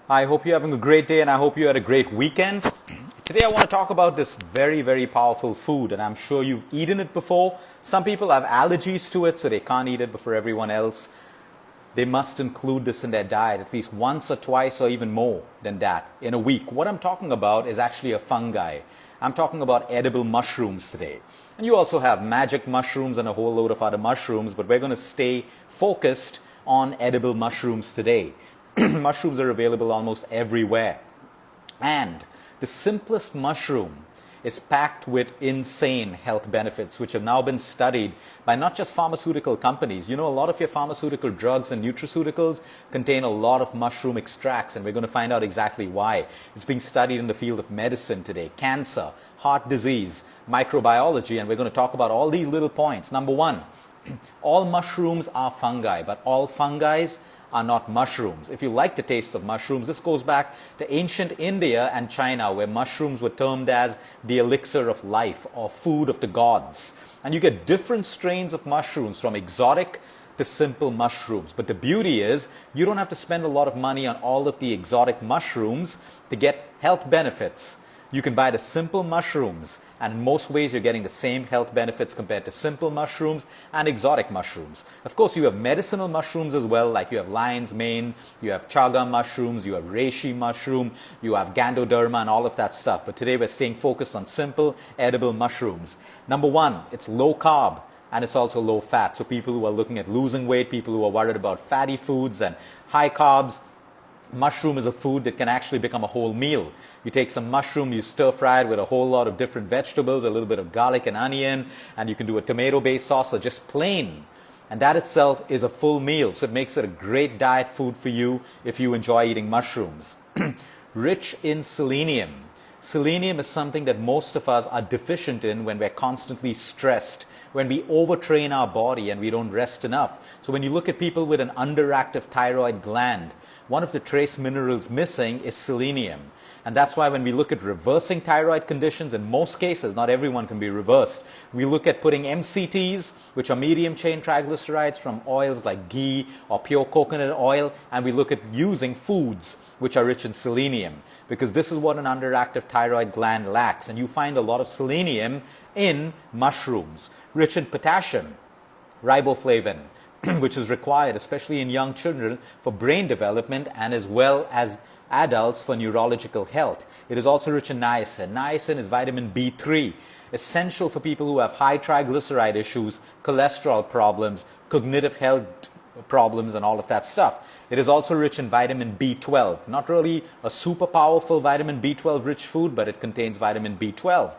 I hope you're having a great day and I hope you had a great weekend. Today I want to talk about this very, very powerful food, and I'm sure you've eaten it before. Some people have allergies to it, so they can't eat it, but for everyone else, they must include this in their diet at least once or twice or even more than that in a week. What I'm talking about is actually a fungi. I'm talking about edible mushrooms today. And you also have magic mushrooms and a whole load of other mushrooms, but we're going to stay focused on edible mushrooms today. Mushrooms are available almost everywhere. And the simplest mushroom is packed with insane health benefits, which have now been studied by not just pharmaceutical companies. You know, a lot of your pharmaceutical drugs and nutraceuticals contain a lot of mushroom extracts, and we're going to find out exactly why. It's being studied in the field of medicine today, cancer, heart disease, microbiology, and we're going to talk about all these little points. Number one, all mushrooms are fungi, but all fungi are not mushrooms. If you like the taste of mushrooms, this goes back to ancient India and China, where mushrooms were termed as the elixir of life or food of the gods. And you get different strains of mushrooms, from exotic to simple mushrooms. But the beauty is you don't have to spend a lot of money on all of the exotic mushrooms to get health benefits. You can buy the simple mushrooms, and in most ways you're getting the same health benefits compared to simple mushrooms and exotic mushrooms. Of course, you have medicinal mushrooms as well, like you have lion's mane, you have chaga mushrooms, you have reishi mushroom, you have gandoderma and all of that stuff. But today we're staying focused on simple edible mushrooms. Number one, it's low carb. And it's also low fat. So people who are looking at losing weight, people who are worried about fatty foods and high carbs, mushroom is a food that can actually become a whole meal. You take some mushroom, you stir fry it with a whole lot of different vegetables, a little bit of garlic and onion, and you can do a tomato-based sauce or just plain. And that itself is a full meal. So it makes it a great diet food for you if you enjoy eating mushrooms. Rich in selenium. Selenium is something that most of us are deficient in when we're constantly stressed, when we overtrain our body and we don't rest enough. So when you look at people with an underactive thyroid gland, one of the trace minerals missing is selenium. And that's why when we look at reversing thyroid conditions, in most cases, not everyone can be reversed, we look at putting MCTs, which are medium chain triglycerides from oils like ghee or pure coconut oil, and we look at using foods which are rich in selenium, because this is what an underactive thyroid gland lacks. And you find a lot of selenium in mushrooms. Rich in potassium, riboflavin, which is required, especially in young children, for brain development and as well as adults for neurological health. It is also rich in niacin. Niacin is vitamin B3, essential for people who have high triglyceride issues, cholesterol problems, cognitive health problems, and all of that stuff. It is also rich in vitamin B12. Not really a super powerful vitamin B12 rich food, but it contains vitamin B12.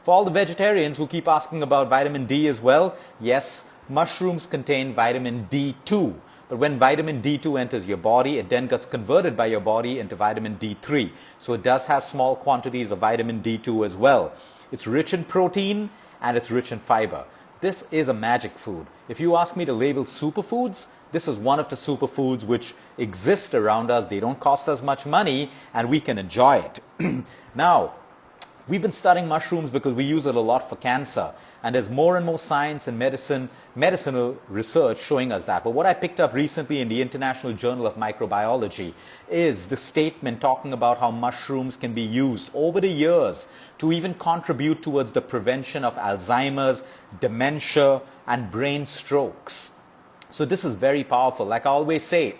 For all the vegetarians who keep asking about vitamin D as well, yes, mushrooms contain vitamin D2, but when vitamin D2 enters your body, it then gets converted by your body into vitamin D3. So it does have small quantities of vitamin D2 as well. It's rich in protein and it's rich in fiber. This is a magic food. If you ask me to label superfoods, this is one of the superfoods which exist around us. They don't cost us much money and we can enjoy it. Now, we've been studying mushrooms because we use it a lot for cancer. And there's more and more science and medicinal research showing us that. But what I picked up recently in the International Journal of Microbiology is the statement talking about how mushrooms can be used over the years to even contribute towards the prevention of Alzheimer's, dementia, and brain strokes. So this is very powerful. Like I always say,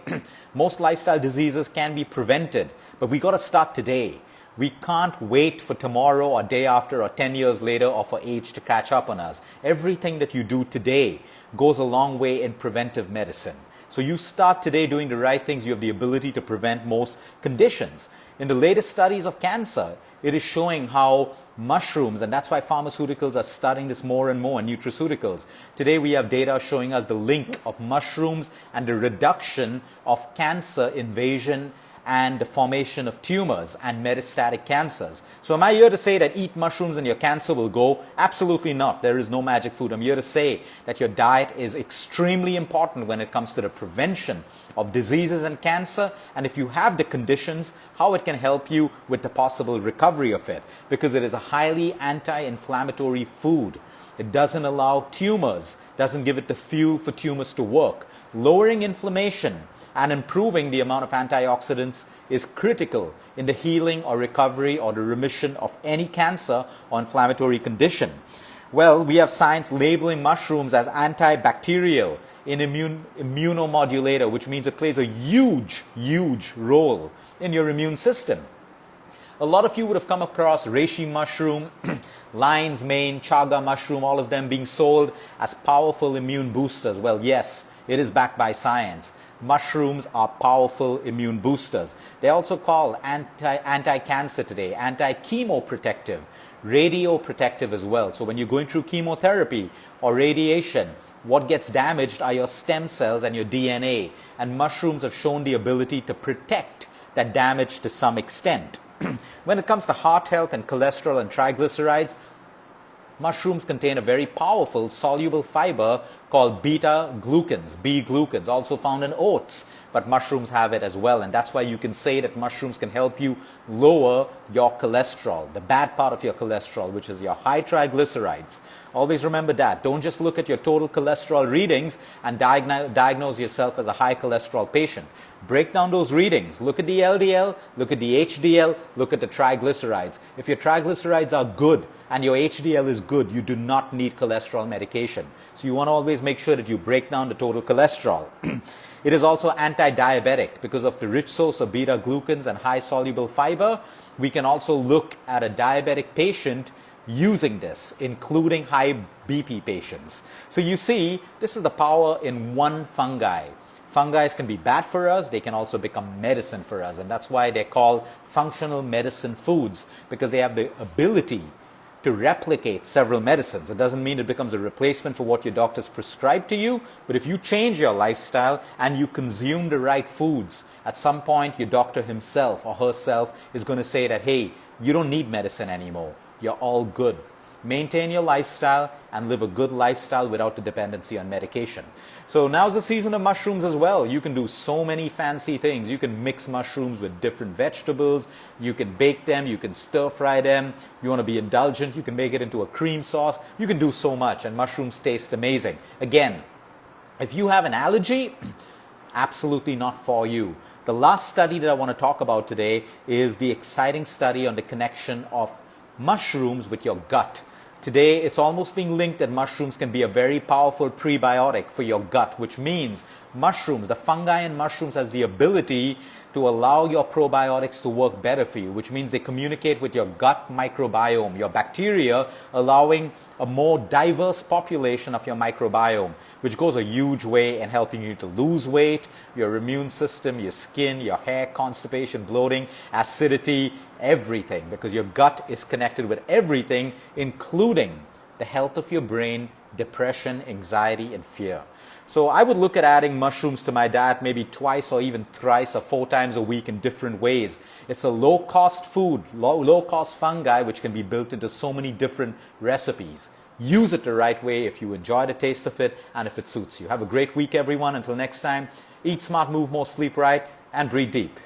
most lifestyle diseases can be prevented, but we got to start today. We can't wait for tomorrow or day after or 10 years later or for age to catch up on us. Everything that you do today goes a long way in preventive medicine. So you start today doing the right things, you have the ability to prevent most conditions. In the latest studies of cancer, it is showing how mushrooms, and that's why pharmaceuticals are studying this more and more, and nutraceuticals. Today we have data showing us the link of mushrooms and the reduction of cancer invasion and the formation of tumors and metastatic cancers. So am I here to say that eat mushrooms and your cancer will go? Absolutely not. There is no magic food. I'm here to say that your diet is extremely important when it comes to the prevention of diseases and cancer, and if you have the conditions, how it can help you with the possible recovery of it, because it is a highly anti-inflammatory food. It doesn't allow tumors, doesn't give it the fuel for tumors to work. Lowering inflammation and improving the amount of antioxidants is critical in the healing or recovery or the remission of any cancer or inflammatory condition. Well, we have science labeling mushrooms as antibacterial, an immunomodulator, which means it plays a huge, huge role in your immune system. A lot of you would have come across reishi mushroom, lion's mane, chaga mushroom, all of them being sold as powerful immune boosters. Well, yes, it is backed by science. Mushrooms are powerful immune boosters. They're also called anti-cancer today, anti-chemoprotective, radioprotective as well. So when you're going through chemotherapy or radiation, what gets damaged are your stem cells and your DNA. And mushrooms have shown the ability to protect that damage to some extent. When it comes to heart health and cholesterol and triglycerides, mushrooms contain a very powerful soluble fiber called beta-glucans, B-glucans, also found in oats. But mushrooms have it as well, and that's why you can say that mushrooms can help you lower your cholesterol, the bad part of your cholesterol, which is your high triglycerides. Always remember that. Don't just look at your total cholesterol readings and diagnose yourself as a high cholesterol patient. Break down those readings. Look at the LDL, look at the HDL, look at the triglycerides. If your triglycerides are good and your HDL is good, you do not need cholesterol medication. So you want to always make sure that you break down the total cholesterol. It is also anti-diabetic because of the rich source of beta-glucans and high soluble fiber. We can also look at a diabetic patient using this, including high BP patients. So you see, this is the power in one fungi. Fungi can be bad for us, they can also become medicine for us, and that's why they're called functional medicine foods, because they have the ability to replicate several medicines. It doesn't mean it becomes a replacement for what your doctors prescribe to you, but if you change your lifestyle and you consume the right foods, at some point your doctor himself or herself is going to say that, hey, you don't need medicine anymore. You're all good. Maintain your lifestyle and live a good lifestyle without the dependency on medication. So now's the season of mushrooms as well. You can do so many fancy things. You can mix mushrooms with different vegetables. You can bake them. You can stir fry them. You want to be indulgent, you can make it into a cream sauce. You can do so much, and mushrooms taste amazing. Again, if you have an allergy, absolutely not for you. The last study that I want to talk about today is the exciting study on the connection of mushrooms with your gut. Today, it's almost being linked that mushrooms can be a very powerful prebiotic for your gut, which means mushrooms, the fungi in mushrooms has the ability to allow your probiotics to work better for you, which means they communicate with your gut microbiome, your bacteria, allowing a more diverse population of your microbiome, which goes a huge way in helping you to lose weight, your immune system, your skin, your hair, constipation, bloating, acidity, everything, because your gut is connected with everything, including the health of your brain, depression, anxiety, and fear. So I would look at adding mushrooms to my diet maybe twice or even thrice or 4 times a week in different ways. It's a low-cost food, low-cost fungi, which can be built into so many different recipes. Use it the right way if you enjoy the taste of it and if it suits you. Have a great week, everyone. Until next time, eat smart, move more, sleep right, and breathe deep.